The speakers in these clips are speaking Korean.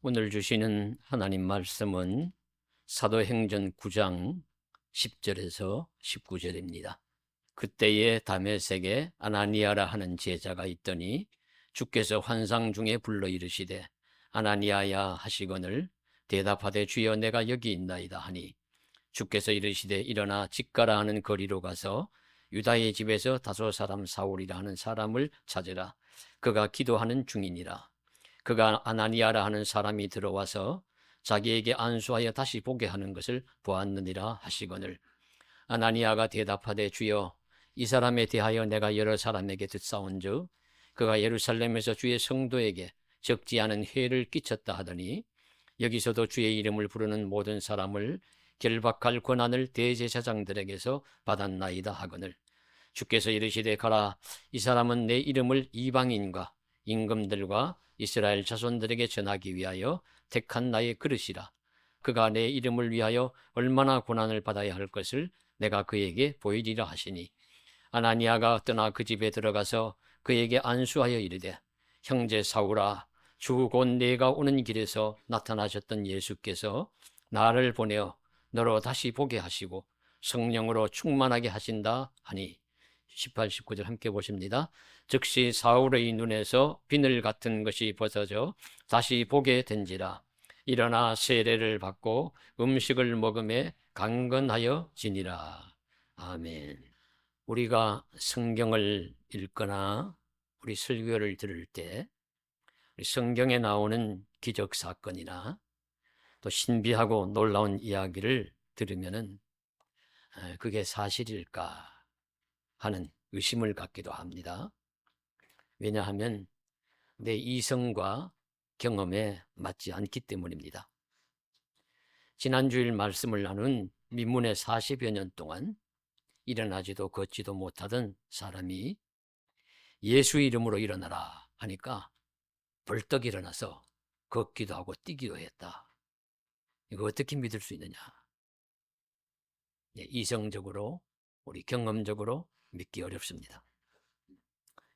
오늘 주시는 하나님 말씀은 사도행전 9장 10절에서 19절입니다. 그때에 다메섹에 아나니아라 하는 제자가 있더니 주께서 환상 중에 불러 이르시되 아나니아야 하시거늘 대답하되 주여 내가 여기 있나이다 하니 주께서 이르시되 일어나 직가라 하는 거리로 가서 유다의 집에서 다소 사람 사울이라 하는 사람을 찾으라. 그가 기도하는 중이니라. 그가 아나니아라 하는 사람이 들어와서 자기에게 안수하여 다시 보게 하는 것을 보았느니라 하시거늘 아나니아가 대답하되 주여 이 사람에 대하여 내가 여러 사람에게 듣사온즉 그가 예루살렘에서 주의 성도에게 적지 않은 해를 끼쳤다 하더니 여기서도 주의 이름을 부르는 모든 사람을 결박할 권한을 대제사장들에게서 받았나이다 하거늘 주께서 이르시되 가라 이 사람은 내 이름을 이방인과 임금들과 이스라엘 자손들에게 전하기 위하여 택한 나의 그릇이라. 그가 내 이름을 위하여 얼마나 고난을 받아야 할 것을 내가 그에게 보이리라 하시니 아나니아가 떠나 그 집에 들어가서 그에게 안수하여 이르되 형제 사울아 주 곧 네가 오는 길에서 나타나셨던 예수께서 나를 보내어 너로 다시 보게 하시고 성령으로 충만하게 하신다 하니 18, 19절 함께 보십니다. 즉시 사울의 눈에서 비늘 같은 것이 벗어져 다시 보게 된지라. 일어나 세례를 받고 음식을 먹음에 강건하여 지니라. 아멘. 우리가 성경을 읽거나 우리 설교를 들을 때 성경에 나오는 기적 사건이나 또 신비하고 놀라운 이야기를 들으면은 그게 사실일까 하는 의심을 갖기도 합니다. 왜냐하면 내 이성과 경험에 맞지 않기 때문입니다. 지난주일 말씀을 나눈 민문의 40여 년 동안 일어나지도 걷지도 못하던 사람이 예수 이름으로 일어나라 하니까 벌떡 일어나서 걷기도 하고 뛰기도 했다. 이거 어떻게 믿을 수 있느냐? 이성적으로 우리 경험적으로 믿기 어렵습니다.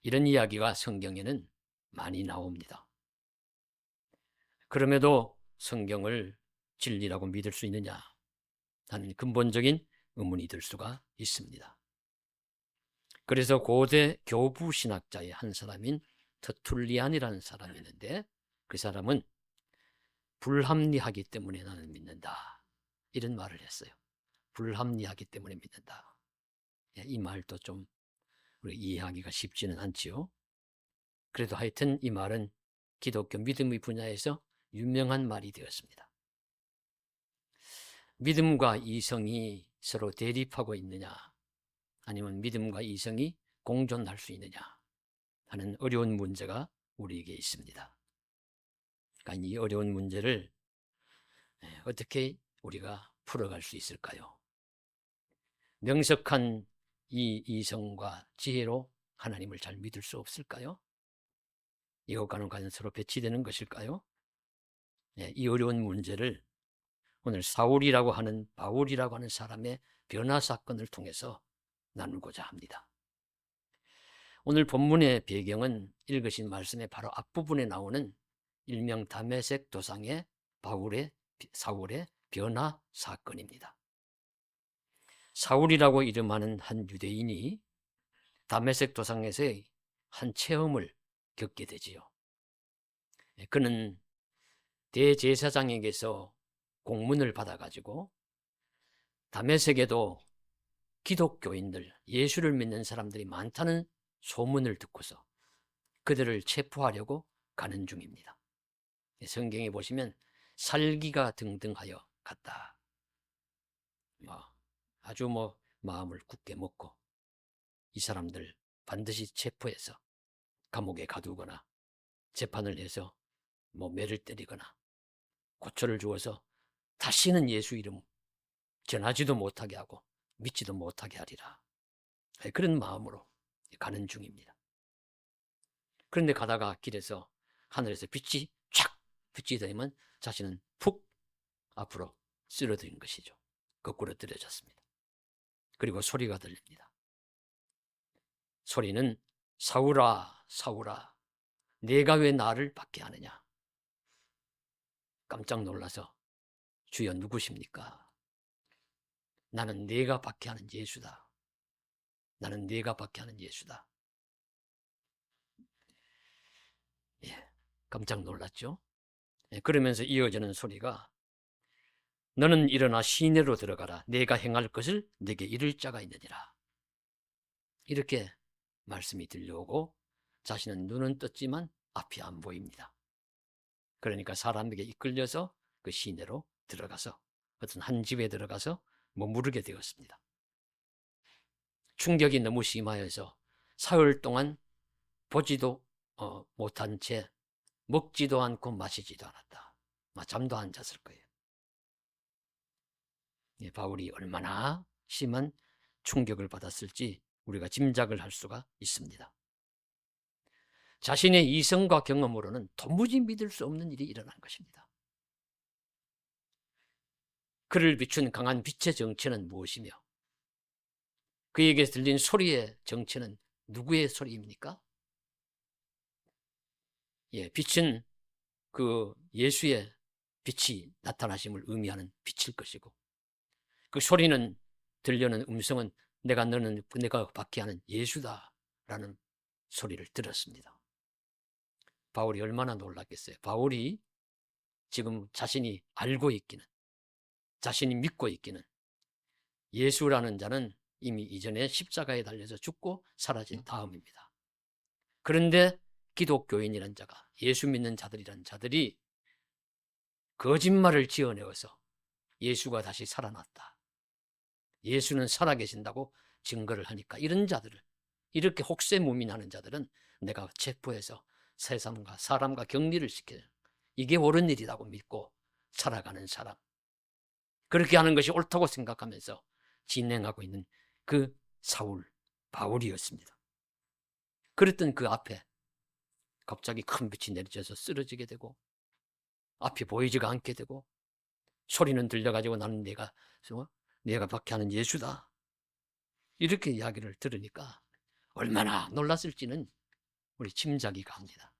이런 이야기가 성경에는 많이 나옵니다. 그럼에도 성경을 진리라고 믿을 수 있느냐 하는 근본적인 의문이 들 수가 있습니다. 그래서 고대 교부 신학자의 한 사람인 터툴리안이라는 사람이 있는데 그 사람은 불합리하기 때문에 나는 믿는다 이런 말을 했어요. 불합리하기 때문에 믿는다. 이 말도 좀 우리 이해하기가 쉽지는 않지요. 그래도 하여튼 이 말은 기독교 믿음의 분야에서 유명한 말이 되었습니다. 믿음과 이성이 서로 대립하고 있느냐 아니면 믿음과 이성이 공존할 수 있느냐 하는 어려운 문제가 우리에게 있습니다. 그러니까 이 어려운 문제를 어떻게 우리가 풀어갈 수 있을까요? 명석한 이 이성과 지혜로 하나님을 잘 믿을 수 없을까요? 이것과는 과연 서로 배치되는 것일까요? 이 어려운 문제를 오늘 사울이라고 하는 바울이라고 하는 사람의 변화 사건을 통해서 나누고자 합니다. 오늘 본문의 배경은 읽으신 말씀의 바로 앞부분에 나오는 일명 다메섹 도상의 사울의 변화 사건입니다. 사울이라고 이름하는 한 유대인이 다메섹 도상에서의 한 체험을 겪게 되지요. 그는 대제사장에게서 공문을 받아가지고 다메섹에도 기독교인들, 예수를 믿는 사람들이 많다는 소문을 듣고서 그들을 체포하려고 가는 중입니다. 성경에 보시면 살기가 등등하여 갔다. 아주 마음을 굳게 먹고 이 사람들 반드시 체포해서 감옥에 가두거나 재판을 해서 매를 때리거나 고초를 주어서 다시는 예수 이름 전하지도 못하게 하고 믿지도 못하게 하리라. 그런 마음으로 가는 중입니다. 그런데 가다가 길에서 하늘에서 빛이 촥 비치더니만 자신은 푹 앞으로 쓰러진 것이죠. 거꾸로 떨어졌습니다. 그리고 소리가 들립니다. 소리는 사울아 사울아 내가 왜 나를 받게 하느냐. 깜짝 놀라서 주여 누구십니까? 나는 네가 받게 하는 예수다. 나는 네가 받게 하는 예수다. 예, 깜짝 놀랐죠. 예, 그러면서 이어지는 소리가 너는 일어나 시내로 들어가라. 네가 행할 것을 네게 이를 자가 있느니라. 이렇게 말씀이 들려오고 자신은 눈은 떴지만 앞이 안 보입니다. 그러니까 사람에게 이끌려서 그 시내로 들어가서 어떤 한 집에 들어가서 머무르게 되었습니다. 충격이 너무 심하여서 사흘 동안 보지도 못한 채 먹지도 않고 마시지도 않았다. 잠도 안 잤을 거예요. 바울이 얼마나 심한 충격을 받았을지 우리가 짐작을 할 수가 있습니다. 자신의 이성과 경험으로는 도무지 믿을 수 없는 일이 일어난 것입니다. 그를 비춘 강한 빛의 정체는 무엇이며 그에게 들린 소리의 정체는 누구의 소리입니까? 빛은 그 예수의 빛이 나타나심을 의미하는 빛일 것이고 그 소리는 들려는 음성은 내가 받게 하는 예수다라는 소리를 들었습니다. 바울이 얼마나 놀랐겠어요. 바울이 지금 자신이 알고 있기는 자신이 믿고 있기는 예수라는 자는 이미 이전에 십자가에 달려서 죽고 사라진 다음입니다. 그런데 기독교인이란 자가 예수 믿는 자들이란 자들이 거짓말을 지어내어서 예수가 다시 살아났다. 예수는 살아계신다고 증거를 하니까 이런 자들을 이렇게 혹세무민하는 자들은 내가 체포해서 세상과 사람과 격리를 시켜요. 이게 옳은 일이라고 믿고 살아가는 사람. 그렇게 하는 것이 옳다고 생각하면서 진행하고 있는 그 사울, 바울이었습니다. 그랬던 그 앞에 갑자기 큰 빛이 내려져서 쓰러지게 되고 앞이 보이지가 않게 되고 소리는 들려가지고 나는 내가 받게 하는 예수다. 이렇게 이야기를 들으니까 얼마나 놀랐을지는 우리 짐작이 갑니다.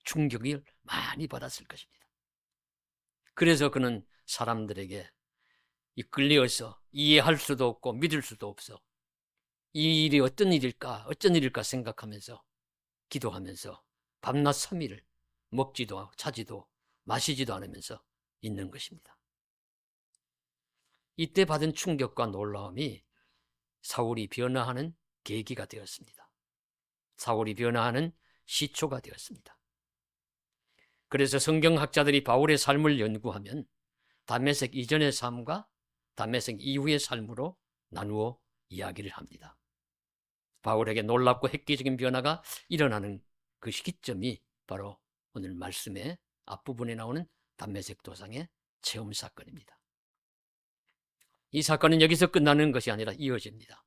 충격을 많이 받았을 것입니다. 그래서 그는 사람들에게 이끌려서 이해할 수도 없고 믿을 수도 없어. 이 일이 어떤 일일까 생각하면서 기도하면서 밤낮 3일을 먹지도 자지도 마시지도 않으면서 있는 것입니다. 이때 받은 충격과 놀라움이 사울이 변화하는 계기가 되었습니다. 사울이 변화하는 시초가 되었습니다. 그래서 성경학자들이 바울의 삶을 연구하면 다메섹 이전의 삶과 다메섹 이후의 삶으로 나누어 이야기를 합니다. 바울에게 놀랍고 획기적인 변화가 일어나는 그 시기점이 바로 오늘 말씀의 앞부분에 나오는 다메섹 도상의 체험 사건입니다. 이 사건은 여기서 끝나는 것이 아니라 이어집니다.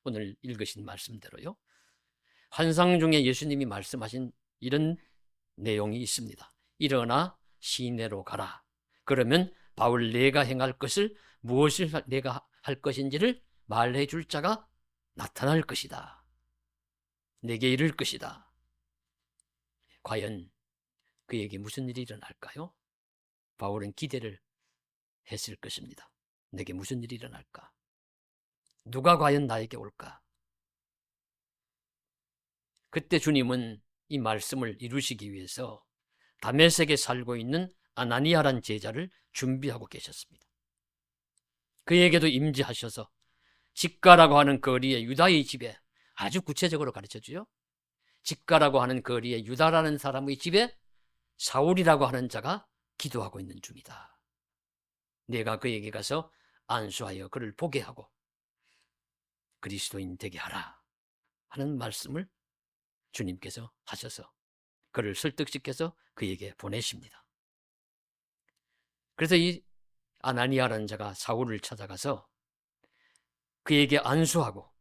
오늘 읽으신 말씀대로요. 환상 중에 예수님이 말씀하신 이런 내용이 있습니다. 일어나 시내로 가라. 그러면 바울 내가 행할 것을 무엇을 내가 할 것인지를 말해 줄 자가 나타날 것이다. 내게 이를 것이다. 과연 그에게 무슨 일이 일어날까요? 바울은 기대를 했을 것입니다. 내게 무슨 일이 일어날까? 누가 과연 나에게 올까? 그때 주님은 이 말씀을 이루시기 위해서 다메섹에 살고 있는 아나니아란 제자를 준비하고 계셨습니다. 그에게도 임재하셔서 직가라고 하는 거리의 유다의 집에 아주 구체적으로 가르쳐주죠. 직가라고 하는 거리의 유다라는 사람의 집에 사울이라고 하는 자가 기도하고 있는 중이다. 내가 그에게 가서 안수하여 그를 보게 하고 그리스도인 되게 하라 하는 말씀을 주님께서 하셔서 그를 설득시켜서 그에게 보내십니다. 그래서 이 아나니아라는 자가 사울을 찾아가서 그에게 안수하고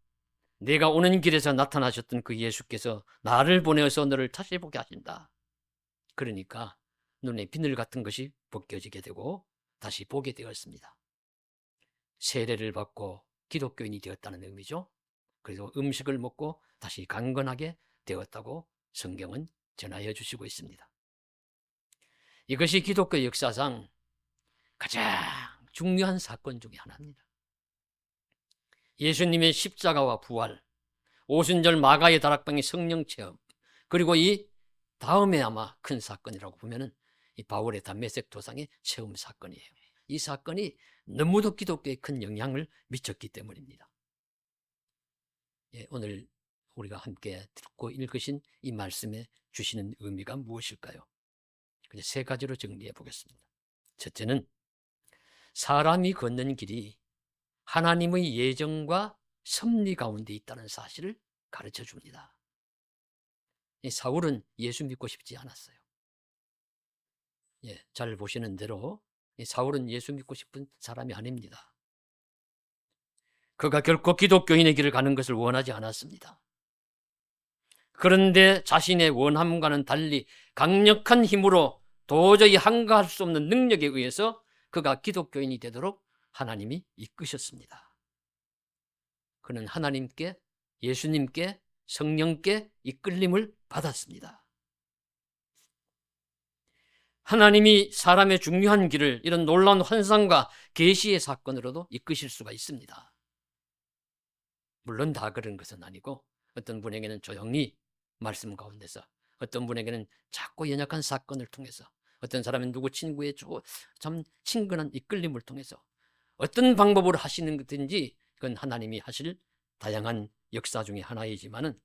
내가 오는 길에서 나타나셨던 그 예수께서 나를 보내어서 너를 다시 보게 하신다. 그러니까 눈에 비늘 같은 것이 벗겨지게 되고 다시 보게 되었습니다. 세례를 받고 기독교인이 되었다는 의미죠. 그래서 음식을 먹고 다시 강건하게 되었다고 성경은 전하여 주시고 있습니다. 이것이 기독교 역사상 가장 중요한 사건 중에 하나입니다. 예수님의 십자가와 부활, 오순절 마가의 다락방의 성령 체험, 그리고 이 다음에 아마 큰 사건이라고 보면은 이 바울의 담메색 도상의 체험 사건이에요. 이 사건이 너무도 기독교에 큰 영향을 미쳤기 때문입니다. 예, 오늘 우리가 함께 듣고 읽으신 이 말씀에 주시는 의미가 무엇일까요? 그냥 세 가지로 정리해 보겠습니다. 첫째는 사람이 걷는 길이 하나님의 예정과 섭리 가운데 있다는 사실을 가르쳐 줍니다. 사울은 예수 믿고 싶지 않았어요. 예, 잘 보시는 대로 사울은 예수 믿고 싶은 사람이 아닙니다. 그가 결코 기독교인의 길을 가는 것을 원하지 않았습니다. 그런데 자신의 원함과는 달리 강력한 힘으로 도저히 항거할 수 없는 능력에 의해서 그가 기독교인이 되도록 하나님이 이끄셨습니다. 그는 하나님께, 예수님께, 성령께 이끌림을 받았습니다. 하나님이 사람의 중요한 길을 이런 놀라운 환상과 계시의 사건으로도 이끄실 수가 있습니다. 물론 다 그런 것은 아니고 어떤 분에게는 조용히 말씀 가운데서, 어떤 분에게는 작고 연약한 사건을 통해서, 어떤 사람은 누구 친구의 참 친근한 이끌림을 통해서 어떤 방법으로 하시는 것든지 그건 하나님이 하실 다양한 역사 중에 하나이지만은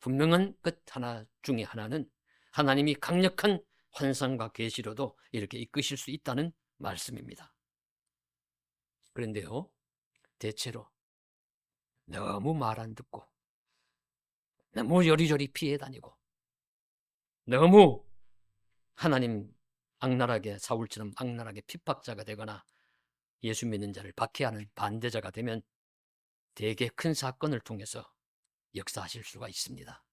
분명한 것 하나 중에 하나는 하나님이 강력한 환상과 계시로도 이렇게 이끄실 수 있다는 말씀입니다. 그런데요, 대체로 너무 말 안 듣고 너무 요리조리 피해 다니고 너무 하나님 악랄하게, 사울처럼 악랄하게 핍박자가 되거나 예수 믿는 자를 박해하는 반대자가 되면 되게 큰 사건을 통해서 역사하실 수가 있습니다.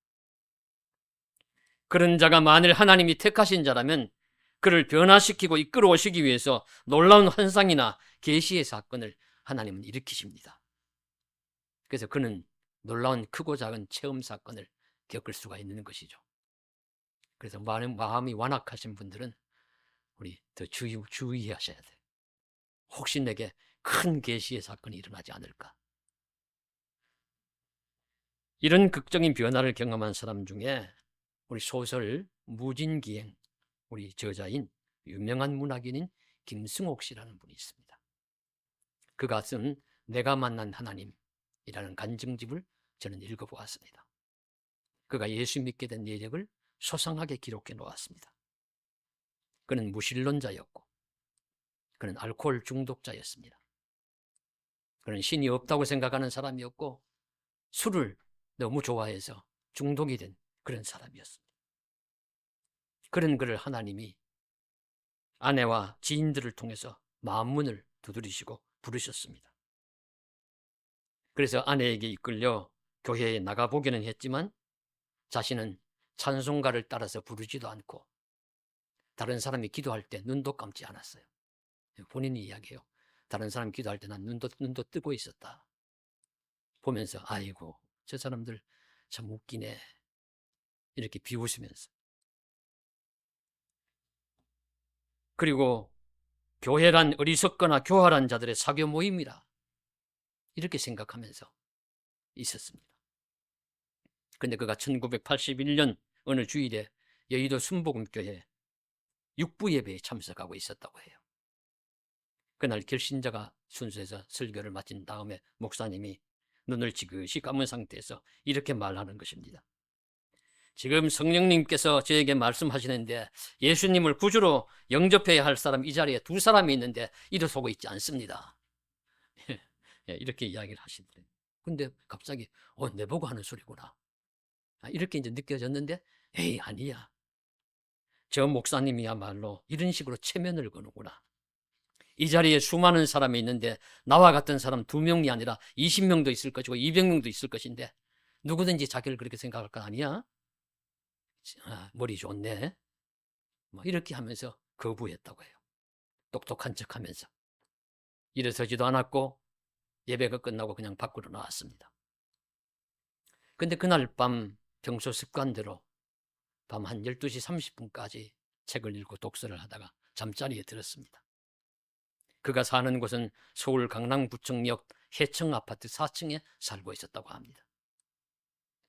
그런 자가 만일 하나님이 택하신 자라면 그를 변화시키고 이끌어 오시기 위해서 놀라운 환상이나 계시의 사건을 하나님은 일으키십니다. 그래서 그는 놀라운 크고 작은 체험 사건을 겪을 수가 있는 것이죠. 그래서 마음이 완악하신 분들은 우리 더 주의하셔야 돼요. 혹시 내게 큰 계시의 사건이 일어나지 않을까? 이런 극적인 변화를 경험한 사람 중에 우리 소설 무진기행, 우리 저자인 유명한 문학인인 김승옥 씨라는 분이 있습니다. 그가 쓴 내가 만난 하나님이라는 간증집을 저는 읽어보았습니다. 그가 예수 믿게 된 이력을 소상하게 기록해 놓았습니다. 그는 무신론자였고 그는 알코올 중독자였습니다. 그는 신이 없다고 생각하는 사람이었고 술을 너무 좋아해서 중독이 된 그런 사람이었습니다. 그런 그를 하나님이 아내와 지인들을 통해서 마음문을 두드리시고 부르셨습니다. 그래서 아내에게 이끌려 교회에 나가보기는 했지만 자신은 찬송가를 따라서 부르지도 않고 다른 사람이 기도할 때 눈도 감지 않았어요. 본인이 이야기해요. 다른 사람이 기도할 때 난 눈도 뜨고 있었다. 보면서 아이고 저 사람들 참 웃기네. 이렇게 비웃으면서. 그리고 교회란 어리석거나 교활한 자들의 사교 모임이라 이렇게 생각하면서 있었습니다. 근데 그가 1981년 어느 주일에 여의도 순복음교회 육부 예배에 참석하고 있었다고 해요. 그날 결신자가 순서에서 설교를 마친 다음에 목사님이 눈을 지그시 감은 상태에서 이렇게 말하는 것입니다. 지금 성령님께서 저에게 말씀하시는데 예수님을 구주로 영접해야 할 사람 이 자리에 두 사람이 있는데 일어서고 있지 않습니다. 이렇게 이야기를 하시더래요. 근데 갑자기 내보고 하는 소리구나. 이렇게 이제 느껴졌는데 에이 아니야. 저 목사님이야말로 이런 식으로 체면을 거는구나. 이 자리에 수많은 사람이 있는데 나와 같은 사람 2명이 아니라 20명도 있을 것이고 200명도 있을 것인데 누구든지 자기를 그렇게 생각할 거 아니야? 머리 좋네. 이렇게 하면서 거부했다고 해요. 똑똑한 척하면서. 일어서지도 않았고 예배가 끝나고 그냥 밖으로 나왔습니다. 근데 그날 밤 평소 습관대로 밤 한 12시 30분까지 책을 읽고 독서를 하다가 잠자리에 들었습니다. 그가 사는 곳은 서울 강남구청역 해청 아파트 4층에 살고 있었다고 합니다.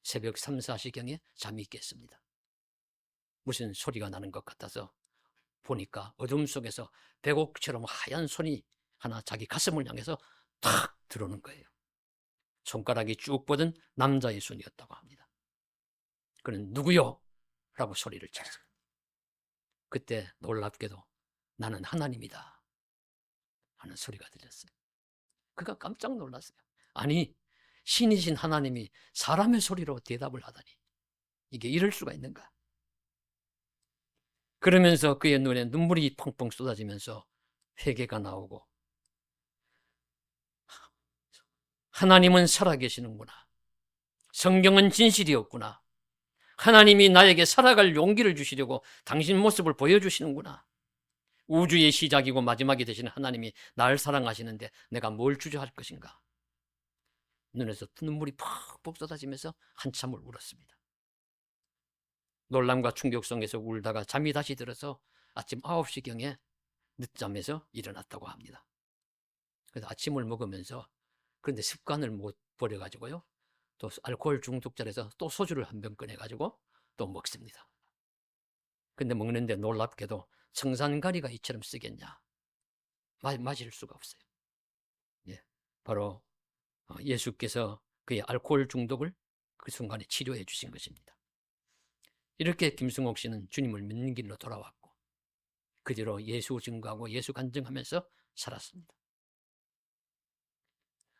새벽 3, 4시경에 잠이 깼습니다. 무슨 소리가 나는 것 같아서 보니까 어둠 속에서 백옥처럼 하얀 손이 하나 자기 가슴을 향해서 탁 들어오는 거예요. 손가락이 쭉 뻗은 남자의 손이었다고 합니다. 그는 누구요? 라고 소리를 쳤어요. 그때 놀랍게도 나는 하나님이다 하는 소리가 들렸어요. 그가 깜짝 놀랐어요. 아니, 신이신 하나님이 사람의 소리로 대답을 하다니 이게 이럴 수가 있는가? 그러면서 그의 눈에 눈물이 펑펑 쏟아지면서 회개가 나오고, 하나님은 살아계시는구나. 성경은 진실이었구나. 하나님이 나에게 살아갈 용기를 주시려고 당신 모습을 보여주시는구나. 우주의 시작이고 마지막이 되시는 하나님이 날 사랑하시는데 내가 뭘 주저할 것인가? 눈에서 눈물이 퍽퍽 쏟아지면서 한참을 울었습니다. 놀람과 충격 속에서 울다가 잠이 다시 들어서 아침 9시경에 늦잠에서 일어났다고 합니다. 그래서 아침을 먹으면서, 그런데 습관을 못 버려가지고요, 또 알코올 중독자라서 또 소주를 한 병 꺼내가지고 또 먹습니다. 근데 먹는데 놀랍게도 청산가리가 이처럼 쓰겠냐? 마실 수가 없어요. 예, 바로 예수께서 그의 알코올 중독을 그 순간에 치료해 주신 것입니다. 이렇게 김승옥 씨는 주님을 믿는 길로 돌아왔고, 그 뒤로 예수 증거하고 예수 간증하면서 살았습니다.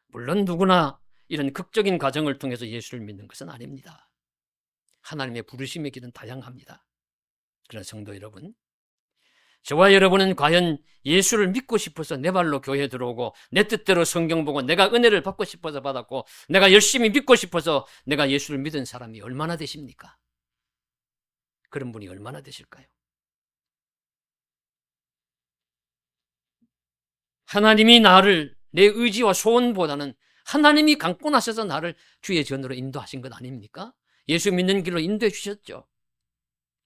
물론 누구나 이런 극적인 과정을 통해서 예수를 믿는 것은 아닙니다. 하나님의 부르심의 길은 다양합니다. 그러나 성도 여러분, 저와 여러분은 과연 예수를 믿고 싶어서 내 발로 교회에 들어오고 내 뜻대로 성경 보고 내가 은혜를 받고 싶어서 받았고 내가 열심히 믿고 싶어서 내가 예수를 믿은 사람이 얼마나 되십니까? 그런 분이 얼마나 되실까요? 하나님이 나를 내 의지와 소원보다는 하나님이 감고 나셔서 나를 주의 전으로 인도하신 것 아닙니까? 예수 믿는 길로 인도해 주셨죠.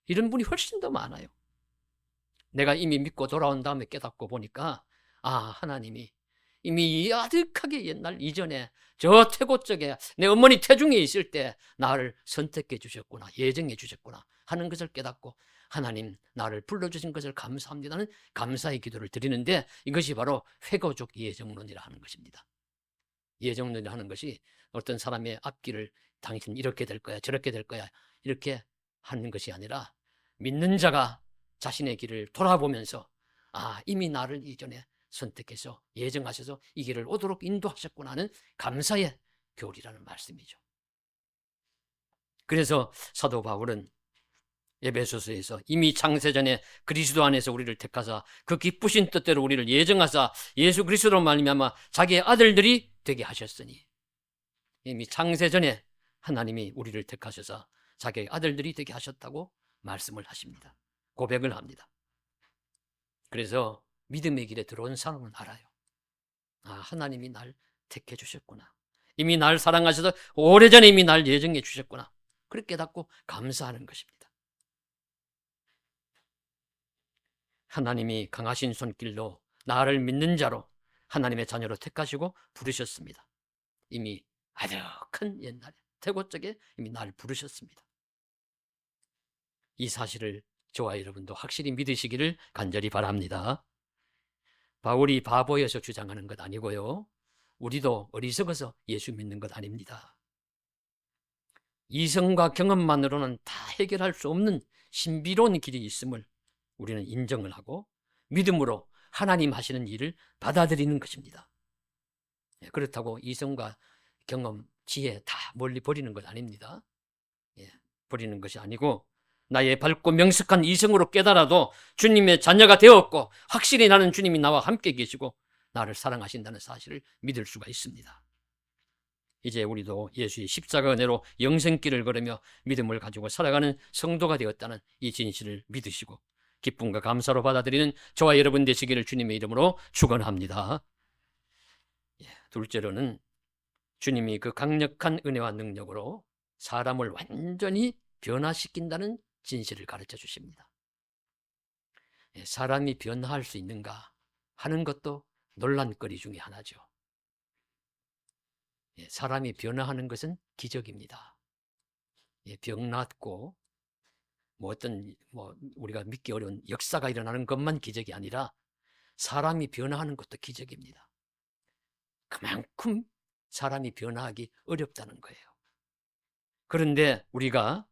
이런 분이 훨씬 더 많아요. 내가 이미 믿고 돌아온 다음에 깨닫고 보니까, 아, 하나님이 이미 아득하게 옛날 이전에 저 태고 쪽에 내 어머니 태중에 있을 때 나를 선택해 주셨구나, 예정해 주셨구나 하는 것을 깨닫고, 하나님 나를 불러주신 것을 감사합니다는 감사의 기도를 드리는데, 이것이 바로 회고적 예정론이라 하는 것입니다. 예정론이라 하는 것이 어떤 사람의 앞길을 당신 이렇게 될 거야, 저렇게 될 거야 이렇게 하는 것이 아니라, 믿는 자가 자신의 길을 돌아보면서, 아, 이미 나를 이전에 선택해서 예정하셔서 이 길을 오도록 인도하셨구나 하는 감사의 교리라는 말씀이죠. 그래서 사도 바울은 에베소서에서 이미 창세전에 그리스도 안에서 우리를 택하사 그 기쁘신 뜻대로 우리를 예정하사 예수 그리스도로 말미암아 자기의 아들들이 되게 하셨으니, 이미 창세전에 하나님이 우리를 택하셔서 자기의 아들들이 되게 하셨다고 말씀을 하십니다. 고백을 합니다. 그래서 믿음의 길에 들어온 사람은 알아요. 아, 하나님이 날 택해 주셨구나. 이미 날 사랑하셔서 오래전에 이미 날 예정해 주셨구나. 그렇게 깨닫고 감사하는 것입니다. 하나님이 강하신 손길로 나를 믿는 자로 하나님의 자녀로 택하시고 부르셨습니다. 이미 아득한 옛날에 태고적에 이미 날 부르셨습니다. 이 사실을 저와 여러분도 확실히 믿으시기를 간절히 바랍니다. 바울이 바보여서 주장하는 것 아니고요, 우리도 어리석어서 예수 믿는 것 아닙니다. 이성과 경험만으로는 다 해결할 수 없는 신비로운 길이 있음을 우리는 인정을 하고 믿음으로 하나님 하시는 일을 받아들이는 것입니다. 그렇다고 이성과 경험, 지혜 다 멀리 버리는 것 아닙니다. 버리는 것이 아니고, 나의 밝고 명석한 이성으로 깨달아도 주님의 자녀가 되었고 확실히 나는 주님이 나와 함께 계시고 나를 사랑하신다는 사실을 믿을 수가 있습니다. 이제 우리도 예수의 십자가 은혜로 영생길을 걸으며 믿음을 가지고 살아가는 성도가 되었다는 이 진실을 믿으시고 기쁨과 감사로 받아들이는 저와 여러분 되시기를 주님의 이름으로 축원합니다. 둘째로는 주님이 그 강력한 은혜와 능력으로 사람을 완전히 변화시킨다는 진실을 가르쳐 주십니다. 사람이 변화할 수 있는가 하는 것도 논란거리 중에 하나죠. 사람이 변화하는 것은 기적입니다. 병 낫고 어떤 우리가 믿기 어려운 역사가 일어나는 것만 기적이 아니라 사람이 변화하는 것도 기적입니다. 그만큼 사람이 변화하기 어렵다는 거예요. 그런데 우리가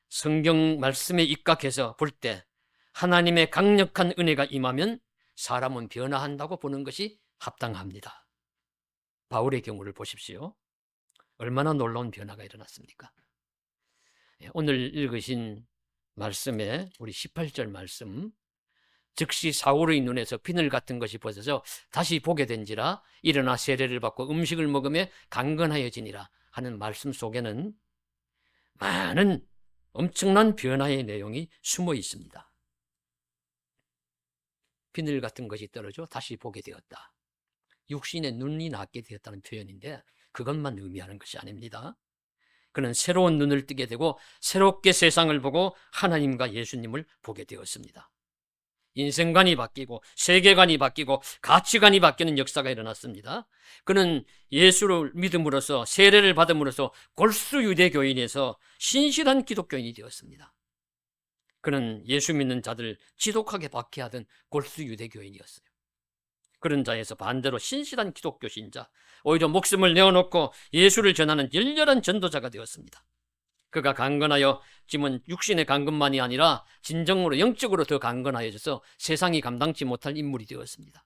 성경 말씀에 입각해서 볼 때 하나님의 강력한 은혜가 임하면 사람은 변화한다고 보는 것이 합당합니다. 바울의 경우를 보십시오. 얼마나 놀라운 변화가 일어났습니까? 오늘 읽으신 말씀에 우리 18절 말씀, 즉시 사울의 눈에서 비늘 같은 것이 벗어져 다시 보게 된지라 일어나 세례를 받고 음식을 먹으며 강건하여지니라 하는 말씀 속에는 많은 엄청난 변화의 내용이 숨어 있습니다. 비늘 같은 것이 떨어져 다시 보게 되었다. 육신의 눈이 낫게 되었다는 표현인데 그것만 의미하는 것이 아닙니다. 그는 새로운 눈을 뜨게 되고 새롭게 세상을 보고 하나님과 예수님을 보게 되었습니다. 인생관이 바뀌고 세계관이 바뀌고 가치관이 바뀌는 역사가 일어났습니다. 그는 예수를 믿음으로써 세례를 받음으로써 골수 유대교인에서 신실한 기독교인이 되었습니다. 그는 예수 믿는 자들 지독하게 박해하던 골수 유대교인이었어요. 그런 자에서 반대로 신실한 기독교 신자, 오히려 목숨을 내어놓고 예수를 전하는 열렬한 전도자가 되었습니다. 그가 강건하여 지금은 육신의 강건만이 아니라 진정으로 영적으로 더 강건하여져서 세상이 감당치 못할 인물이 되었습니다.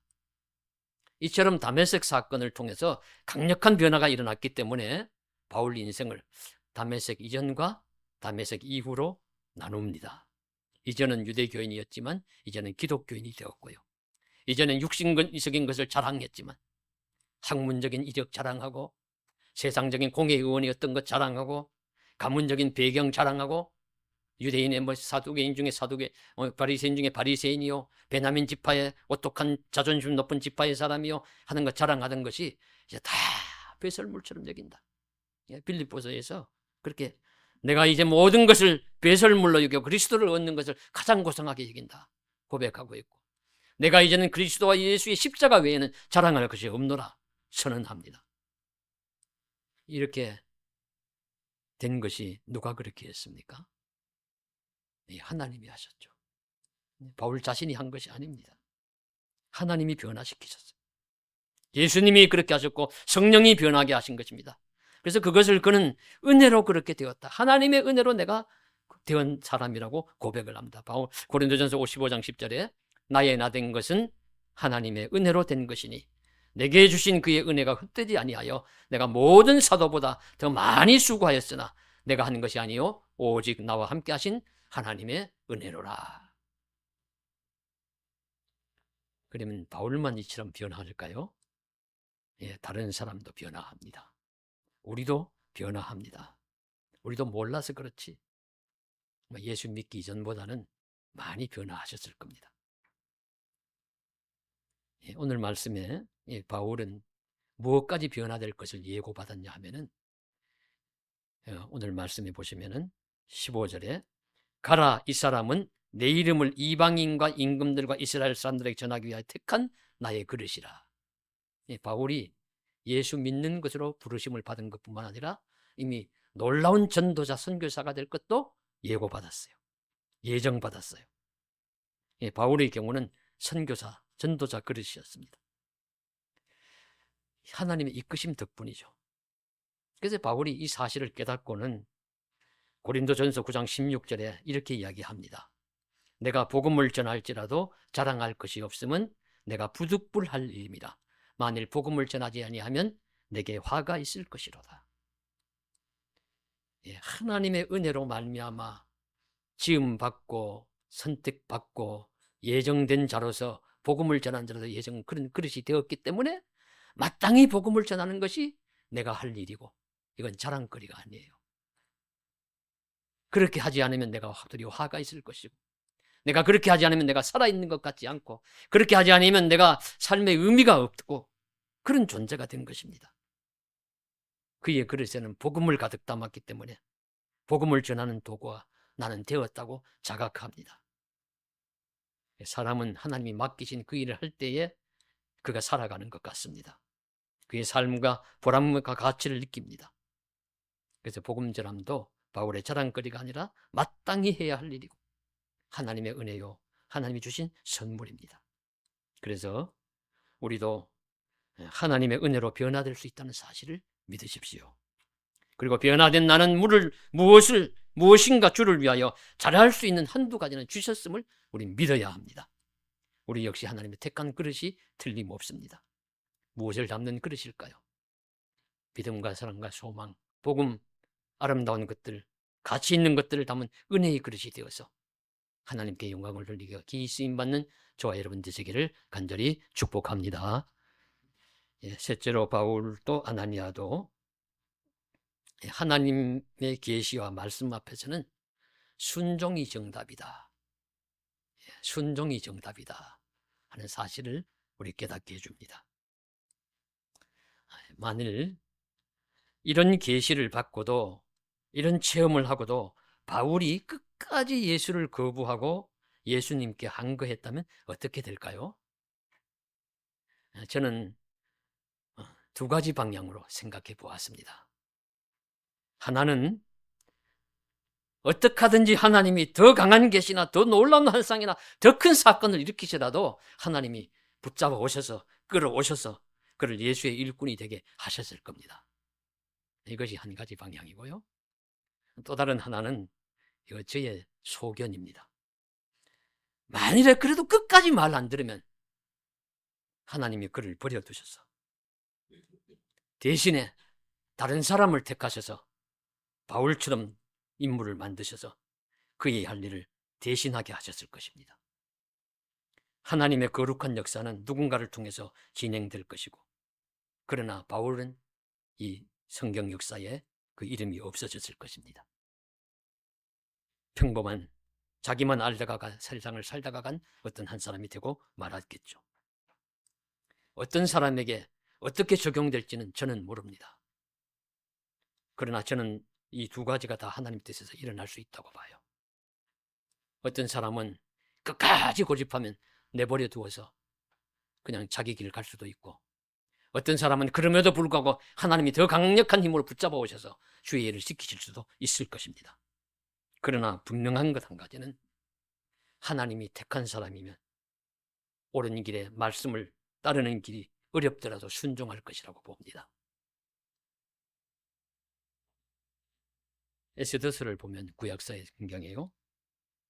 이처럼 다메섹 사건을 통해서 강력한 변화가 일어났기 때문에 바울 인생을 다메섹 이전과 다메섹 이후로 나눕니다. 이전은 유대교인이었지만 이제는 기독교인이 되었고요. 이전엔 육신적인 것을 자랑했지만 학문적인 이력 자랑하고 세상적인 공회의원이었던 것 자랑하고 가문적인 배경 자랑하고 유대인의 사두개인 중에 바리새인 중에 바리새인이요 베냐민 지파의 오똑한 자존심 높은 지파의 사람이요 하는 것 자랑하던 것이 이제 다 배설물처럼 여긴다. 빌립보서에서 그렇게 내가 이제 모든 것을 배설물로 여겨 그리스도를 얻는 것을 가장 고상하게 여긴다 고백하고 있고, 내가 이제는 그리스도와 예수의 십자가 외에는 자랑할 것이 없노라 선언합니다. 이렇게 된 것이 누가 그렇게 했습니까? 하나님이 하셨죠. 바울 자신이 한 것이 아닙니다. 하나님이 변화시키셨어요. 예수님이 그렇게 하셨고 성령이 변하게 하신 것입니다. 그래서 그것을 그는 은혜로 그렇게 되었다. 하나님의 은혜로 내가 된 사람이라고 고백을 합니다. 바울 고린도전서 55장 10절에 나의 나 된 것은 하나님의 은혜로 된 것이니 내게 주신 그의 은혜가 헛되지 아니하여 내가 모든 사도보다 더 많이 수고하였으나 내가 하는 것이 아니요 오직 나와 함께 하신 하나님의 은혜로라. 그러면 바울만 이처럼 변화할까요? 다른 사람도 변화합니다. 우리도 변화합니다. 우리도 몰라서 그렇지 예수 믿기 이전보다는 많이 변화하셨을 겁니다. 오늘 말씀에 바울은 무엇까지 변화될 것을 예고받았냐 하면은 오늘 말씀에 보시면은 15절에 가라 이 사람은 내 이름을 이방인과 임금들과 이스라엘 사람들에게 전하기 위하여 택한 나의 그릇이라. 바울이 예수 믿는 것으로 부르심을 받은 것뿐만 아니라 이미 놀라운 전도자 선교사가 될 것도 예고받았어요. 예정받았어요. 바울의 경우는 선교사, 전도자 그릇이었습니다. 하나님의 이끄심 덕분이죠. 그래서 바울이 이 사실을 깨닫고는 고린도전서 9장 16절에 이렇게 이야기합니다. 내가 복음을 전할지라도 자랑할 것이 없음은 내가 부득불할 일입니다. 만일 복음을 전하지 아니하면 내게 화가 있을 것이로다. 하나님의 은혜로 말미암아 지음받고 선택받고 예정된 자로서 복음을 전한 자로서 그런 그릇이 되었기 때문에 마땅히 복음을 전하는 것이 내가 할 일이고 이건 자랑거리가 아니에요. 그렇게 하지 않으면 내가 도리어 화가 있을 것이고 내가 그렇게 하지 않으면 내가 살아있는 것 같지 않고 그렇게 하지 않으면 내가 삶의 의미가 없고 그런 존재가 된 것입니다. 그의 그릇에는 복음을 가득 담았기 때문에 복음을 전하는 도구가 나는 되었다고 자각합니다. 사람은 하나님이 맡기신 그 일을 할 때에 그가 살아가는 것 같습니다. 그의 삶과 보람과 가치를 느낍니다. 그래서 복음 전함도 바울의 자랑거리가 아니라 마땅히 해야 할 일이고 하나님의 은혜요, 하나님이 주신 선물입니다. 그래서 우리도 하나님의 은혜로 변화될 수 있다는 사실을 믿으십시오. 그리고 변화된 나는 무엇인가 주를 위하여 잘할 수 있는 한두 가지는 주셨음을 우리 믿어야 합니다. 우리 역시 하나님의 택한 그릇이 틀림없습니다. 무엇을 담는 그릇일까요? 믿음과 사랑과 소망, 복음, 아름다운 것들, 가치 있는 것들을 담은 은혜의 그릇이 되어서 하나님께 영광을 돌리며 기이 쓰임받는 저와 여러분 되시기를 간절히 축복합니다. 셋째로 바울도 아나니아도 하나님의 계시와 말씀 앞에서는 순종이 정답이다. 순종이 정답이다 하는 사실을 우리 깨닫게 해줍니다. 만일 이런 계시를 받고도 이런 체험을 하고도 바울이 끝까지 예수를 거부하고 예수님께 항거했다면 어떻게 될까요? 저는 두 가지 방향으로 생각해 보았습니다. 하나는 어떻게 하든지 하나님이 더 강한 계시나 더 놀라운 환상이나 더 큰 사건을 일으키시라도 하나님이 붙잡아 오셔서 끌어오셔서 그를 예수의 일꾼이 되게 하셨을 겁니다. 이것이 한 가지 방향이고요. 또 다른 하나는 이거 저의 소견입니다. 만일에 그래도 끝까지 말 안 들으면 하나님이 그를 버려두셔서 대신에 다른 사람을 택하셔서 바울처럼 인물을 만드셔서 그의 할 일을 대신하게 하셨을 것입니다. 하나님의 거룩한 역사는 누군가를 통해서 진행될 것이고, 그러나 바울은 이 성경 역사에 그 이름이 없어졌을 것입니다. 평범한 자기만 알다가 세상을 살다가 간 어떤 한 사람이 되고 말았겠죠. 어떤 사람에게 어떻게 적용될지는 저는 모릅니다. 그러나 저는 이 두 가지가 다 하나님 뜻에서 일어날 수 있다고 봐요. 어떤 사람은 끝까지 고집하면 내버려 두어서 그냥 자기 길 갈 수도 있고, 어떤 사람은 그럼에도 불구하고 하나님이 더 강력한 힘으로 붙잡아 오셔서 주의 일을 지키실 수도 있을 것입니다. 그러나 분명한 것 한 가지는 하나님이 택한 사람이면 옳은 길에 말씀을 따르는 길이 어렵더라도 순종할 것이라고 봅니다. 에스더서를 보면 구약사의 성경이에요.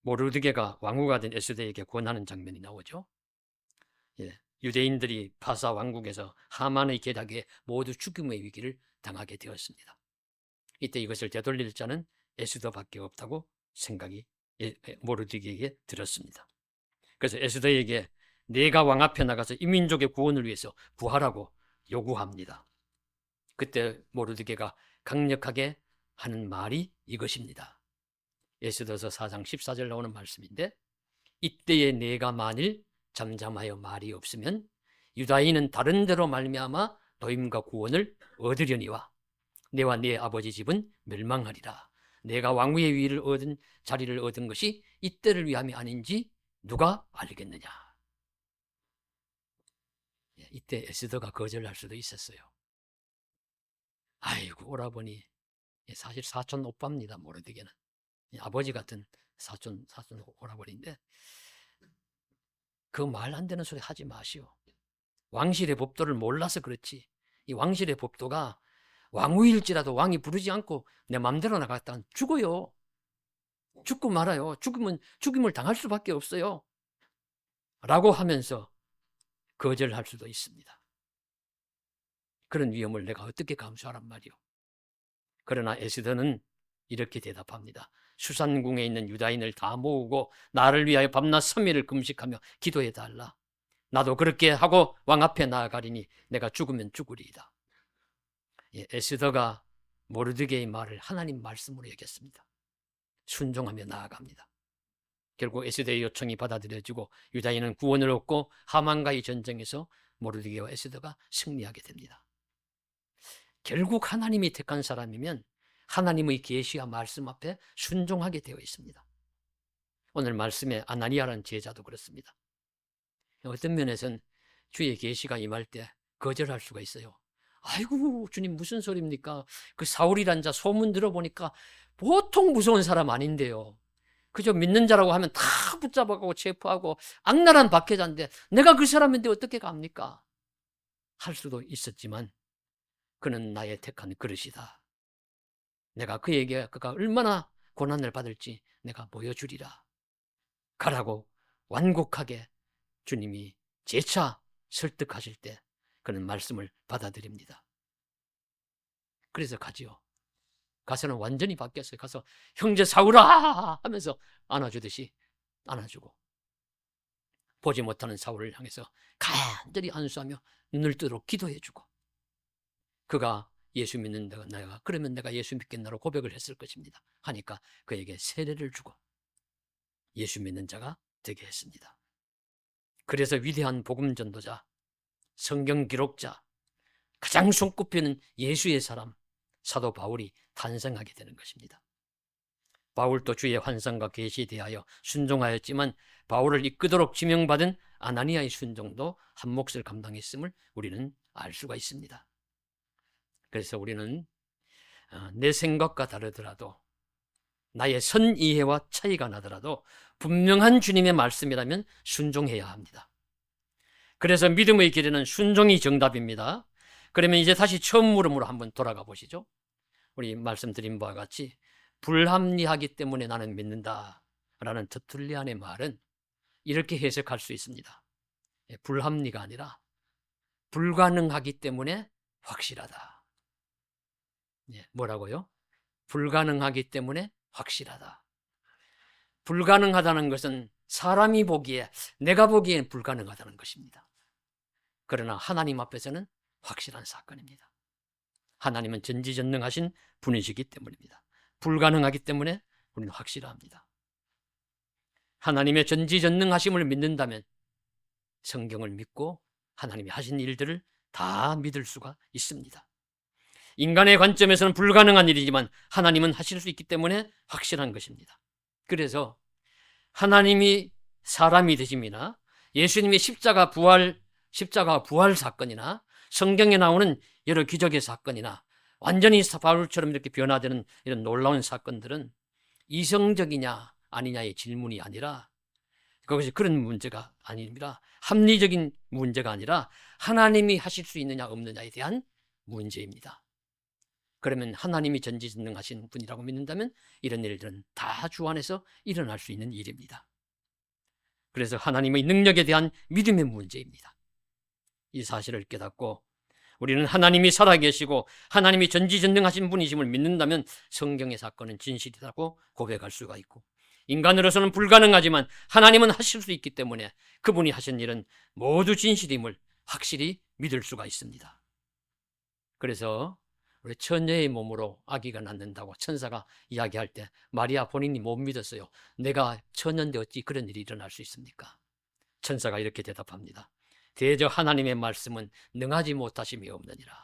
모르드게가 왕후가 된 에스더에게 권하는 장면이 나오죠. 유대인들이 파사 왕국에서 하만의 계략에 모두 죽음의 위기를 당하게 되었습니다. 이때 이것을 되돌릴 자는 에스더밖에 없다고 생각이 모르드게에게 들었습니다. 그래서 에스더에게 내가 왕 앞에 나가서 이 민족의 구원을 위해서 구하라고 요구합니다. 그때 모르드게가 강력하게 하는 말이 이것입니다. 에스더서 4장 14절 나오는 말씀인데, 이때에 내가 만일 잠잠하여 말이 없으면 유다인은 다른 데로 말미암아 도임과 구원을 얻으려니와 내와 네 아버지 집은 멸망하리라. 내가 왕위의 위를 얻은 자리를 얻은 것이 이때를 위함이 아닌지 누가 알겠느냐. 이때 에스더가 거절할 수도 있었어요. 아이고, 오라버니 사실 사촌 오빠입니다. 모르드게는 아버지 같은 사촌 오라버니인데 그 말 안 되는 소리 하지 마시오. 왕실의 법도를 몰라서 그렇지, 이 왕실의 법도가 왕후일지라도 왕이 부르지 않고 내 맘대로 나갔다간 죽어요. 죽고 말아요. 죽임을 당할 수밖에 없어요. 라고 하면서 거절할 수도 있습니다. 그런 위험을 내가 어떻게 감수하란 말이오. 그러나 에스더는 이렇게 대답합니다. 수산궁에 있는 유다인을 다 모으고 나를 위하여 밤낮 3일을 금식하며 기도해달라. 나도 그렇게 하고 왕 앞에 나아가리니 내가 죽으면 죽으리이다. 에스더가 모르드게의 말을 하나님 말씀으로 여겼습니다. 순종하며 나아갑니다. 결국 에스더의 요청이 받아들여지고 유다인은 구원을 얻고 하만과의 전쟁에서 모르드게와 에스더가 승리하게 됩니다. 결국 하나님이 택한 사람이면 하나님의 계시와 말씀 앞에 순종하게 되어 있습니다. 오늘 말씀에 아나니아라는 제자도 그렇습니다. 어떤 면에서는 주의 계시가 임할 때 거절할 수가 있어요. 아이고 주님 무슨 소리입니까? 그 사울이란 자 소문 들어보니까 보통 무서운 사람 아닌데요. 그저 믿는 자라고 하면 다 붙잡아가고 체포하고 악랄한 박해자인데 내가 그 사람인데 어떻게 갑니까? 할 수도 있었지만 그는 나의 택한 그릇이다. 내가 그에게 그가 얼마나 고난을 받을지 내가 보여주리라. 가라고 완곡하게 주님이 재차 설득하실 때 그는 말씀을 받아들입니다. 그래서 가지요. 가서는 완전히 바뀌었어요. 가서 형제 사울아 하면서 안아주듯이 안아주고 보지 못하는 사울을 향해서 간절히 안수하며 눈을 뜨도록 기도해주고 그가 예수 믿는다 내가 그러면 내가 예수 믿겠나로 고백을 했을 것입니다. 하니까 그에게 세례를 주고 예수 믿는 자가 되게 했습니다. 그래서 위대한 복음 전도자, 성경 기록자, 가장 손꼽히는 예수의 사람 사도 바울이 탄생하게 되는 것입니다. 바울도 주의 환상과 계시에 대하여 순종하였지만 바울을 이끄도록 지명받은 아나니아의 순종도 한 몫을 감당했음을 우리는 알 수가 있습니다. 그래서 우리는 내 생각과 다르더라도 나의 선이해와 차이가 나더라도 분명한 주님의 말씀이라면 순종해야 합니다. 그래서 믿음의 길에는 순종이 정답입니다. 그러면 이제 다시 처음 물음으로 한번 돌아가 보시죠. 우리 말씀드린 바와 같이 불합리하기 때문에 나는 믿는다 라는 터툴리안의 말은 이렇게 해석할 수 있습니다. 불합리가 아니라 불가능하기 때문에 확실하다. 뭐라고요? 불가능하기 때문에 확실하다. 불가능하다는 것은 사람이 보기에 내가 보기엔 불가능하다는 것입니다. 그러나 하나님 앞에서는 확실한 사건입니다. 하나님은 전지전능하신 분이시기 때문입니다. 불가능하기 때문에 우리는 확실합니다. 하나님의 전지전능하심을 믿는다면 성경을 믿고 하나님이 하신 일들을 다 믿을 수가 있습니다. 인간의 관점에서는 불가능한 일이지만 하나님은 하실 수 있기 때문에 확실한 것입니다. 그래서 하나님이 사람이 되심이나 예수님의 십자가 부활 사건이나 성경에 나오는 여러 기적의 사건이나 완전히 바울처럼 이렇게 변화되는 이런 놀라운 사건들은 이성적이냐 아니냐의 질문이 아니라 그것이 그런 문제가 아닙니다. 합리적인 문제가 아니라 하나님이 하실 수 있느냐 없느냐에 대한 문제입니다. 그러면 하나님이 전지전능하신 분이라고 믿는다면 이런 일들은 다 주 안에서 일어날 수 있는 일입니다. 그래서 하나님의 능력에 대한 믿음의 문제입니다. 이 사실을 깨닫고 우리는 하나님이 살아계시고 하나님이 전지전능하신 분이심을 믿는다면 성경의 사건은 진실이라고 고백할 수가 있고 인간으로서는 불가능하지만 하나님은 하실 수 있기 때문에 그분이 하신 일은 모두 진실임을 확실히 믿을 수가 있습니다. 그래서 우리 처녀의 몸으로 아기가 낳는다고 천사가 이야기할 때 마리아 본인이 못 믿었어요. 내가 처녀인데 어찌 그런 일이 일어날 수 있습니까? 천사가 이렇게 대답합니다. 대저 하나님의 말씀은 능하지 못하심이 없느니라.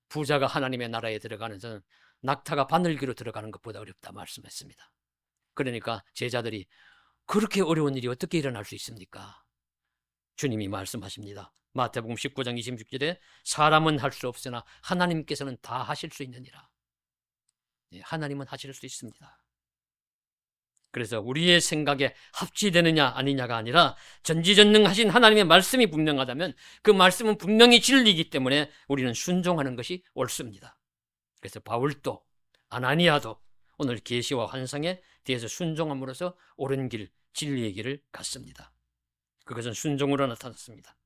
부자가 하나님의 나라에 들어가는 것은 낙타가 바늘기로 들어가는 것보다 어렵다 말씀했습니다. 그러니까 제자들이 그렇게 어려운 일이 어떻게 일어날 수 있습니까? 주님이 말씀하십니다. 마태복음 19장 26절에 사람은 할 수 없으나 하나님께서는 다 하실 수 있느니라. 하나님은 하실 수 있습니다. 그래서 우리의 생각에 합치되느냐 아니냐가 아니라 전지전능하신 하나님의 말씀이 분명하다면 그 말씀은 분명히 진리이기 때문에 우리는 순종하는 것이 옳습니다. 그래서 바울도 아나니아도 오늘 계시와 환상에 대해서 순종함으로써 옳은 길, 진리의 길을 갔습니다. 그것은 순종으로 나타났습니다.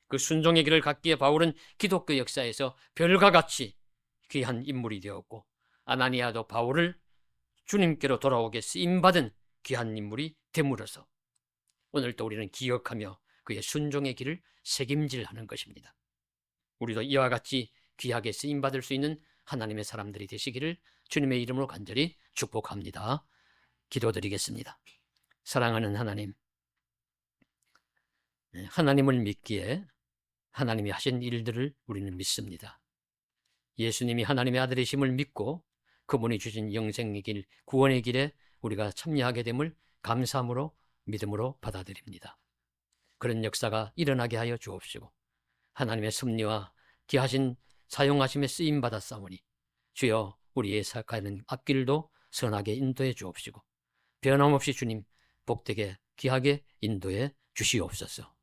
그 순종의 길을 갔기에 바울은 기독교 역사에서 별과 같이 귀한 인물이 되었고 아나니아도 바울을 주님께로 돌아오게 쓰임받은 귀한 인물이 됨으로써 오늘도 우리는 기억하며 그의 순종의 길을 책임질하는 것입니다. 우리도 이와 같이 귀하게 쓰임받을 수 있는 하나님의 사람들이 되시기를 주님의 이름으로 간절히 축복합니다. 기도드리겠습니다. 사랑하는 하나님, 하나님을 믿기에 하나님이 하신 일들을 우리는 믿습니다. 예수님이 하나님의 아들이심을 믿고 그분이 주신 영생의 길, 구원의 길에 우리가 참여하게 됨을 감사함으로 믿음으로 받아들입니다. 그런 역사가 일어나게 하여 주옵시고 하나님의 섭리와 귀하신 사용하심에 쓰임받았사오니 주여 우리의 사역하는 앞길도 선하게 인도해 주옵시고 변함없이 주님 복되게 귀하게 인도해 주시옵소서.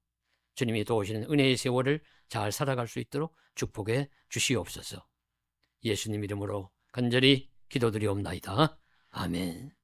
주님이 도우시는 은혜의 세월을 잘 살아갈 수 있도록 축복해 주시옵소서. 예수님 이름으로 간절히 기도드리옵나이다. 아멘.